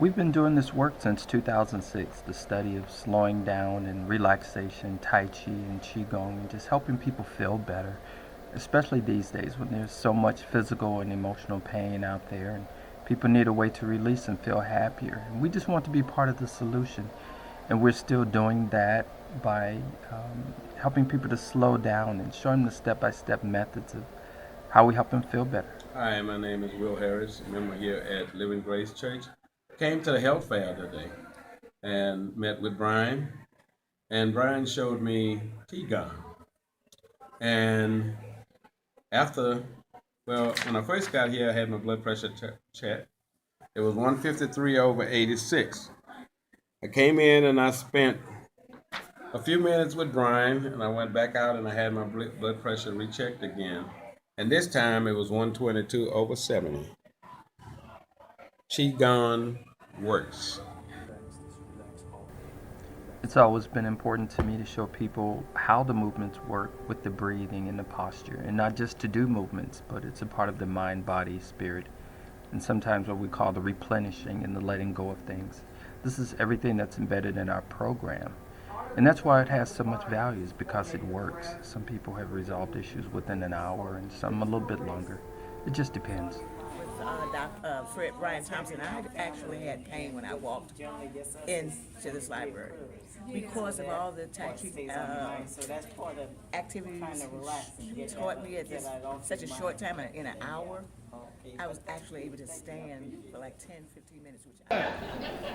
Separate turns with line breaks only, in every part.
We've been doing this work since 2006, the study of slowing down and relaxation, Tai Chi and Qigong, and just helping people feel better, especially these days when there's so much physical and emotional pain out there and people need a way to release and feel happier. And we just want to be part of the solution, and we're still doing that by helping people to slow down and showing them the step-by-step methods of how we help them feel better.
Hi, my name is Will Harris, a member here at Living Grace Church. Came to the health fair today and met with Brian, and Brian showed me Qigong. And after, well, when I first got here, I had my blood pressure checked. It was 153/86. I came in and I spent a few minutes with Brian, and I went back out and I had my blood pressure rechecked again. And this time it was 122/70. Qigong works.
It's always been important to me to show people how the movements work with the breathing and the posture, and not just to do movements, but it's a part of the mind, body, spirit, and sometimes what we call the replenishing and the letting go of things. This is everything that's embedded in our program, and that's why it has so much value, is because it works. Some people have resolved issues within an hour and some a little bit longer. It just depends.
Dr. Fred Brian Thompson, I actually had pain when I walked into this library because of all the Tai Chi activities he taught me at such a short time, in an hour. I was actually able to stand for like 10, 15 minutes.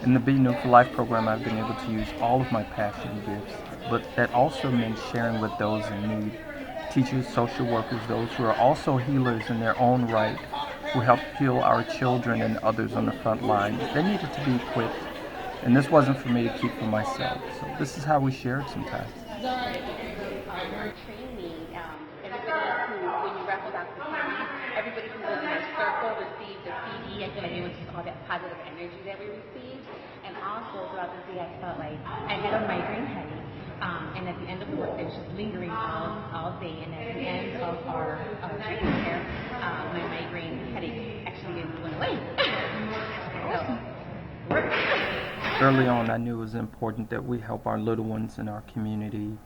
In the Be New for Life program, I've been able to use all of my passion and gifts, but that also means sharing with those in need. Teachers, social workers, those who are also healers in their own right, who help heal our children and others on the front line. They needed to be equipped, and this wasn't for me to keep for myself. So this is how we share it sometimes.
When you raffle out the CD, everybody who was in a circle received a CD. I feel like it was just all that positive energy that we received. And also throughout the day, I felt like I had a migraine headache. And at the end of the work, it was just lingering all day. And at the end of our training here, my migraine headache actually went away.
Early on, I knew it was important that we help our little ones in our community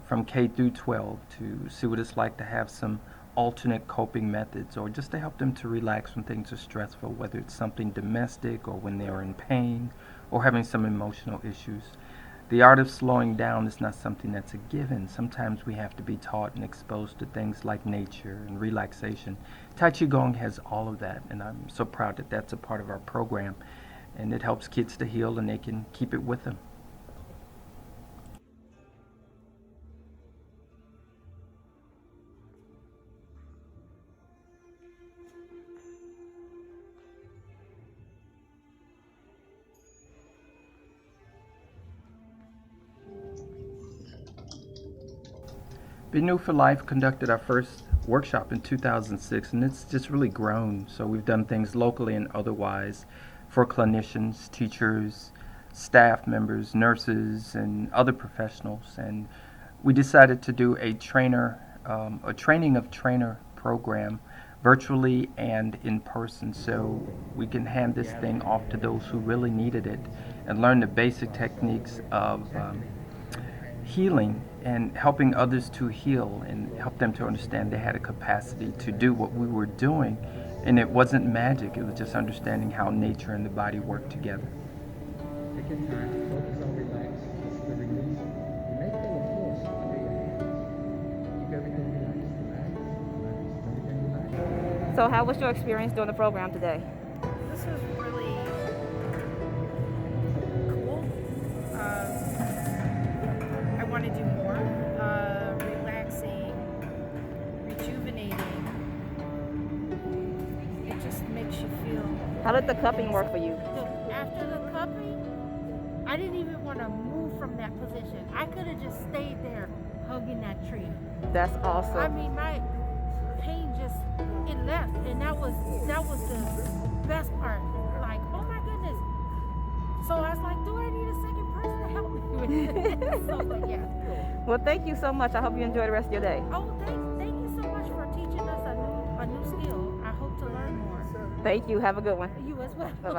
from K through 12 to see what it's like to have some alternate coping methods, or just to help them to relax when things are stressful, whether it's something domestic or when they're in pain or having some emotional issues. The art of slowing down is not something that's a given. Sometimes we have to be taught and exposed to things like nature and relaxation. Tai-Chi-Gong has all of that, and I'm so proud that that's a part of our program, and it helps kids to heal and they can keep it with them. Be New for Life conducted our first workshop in 2006, and it's just really grown. So we've done things locally and otherwise for clinicians, teachers, staff members, nurses, and other professionals. And we decided to do a training of trainer program virtually and in person, so we can hand this thing off to those who really needed it and learn the basic techniques of healing and helping others to heal, and help them to understand they had a capacity to do what we were doing. And it wasn't magic, it was just understanding how nature and the body work together. Take your time, focus on relax, just the release. You may feel a force under your hands. Keep everything relaxed.
So how was your experience during the program today?
This was really cool. I want to do more. Relaxing, rejuvenating. It just makes you feel.
How did the cupping work for you?
After the cupping, I didn't even want to move from that position. I could have just stayed there hugging that tree.
That's awesome.
I mean, my pain just, it left, and that was the best part. Like, oh my goodness. So I was like, do I need a second person to help me with this? So, but yeah.
Well, thank you so much. I hope you enjoy the rest of your day.
Oh, thank you so much for teaching us a new skill. I hope to learn more.
Thank you. Have a good one.
You as well.
Bye-bye.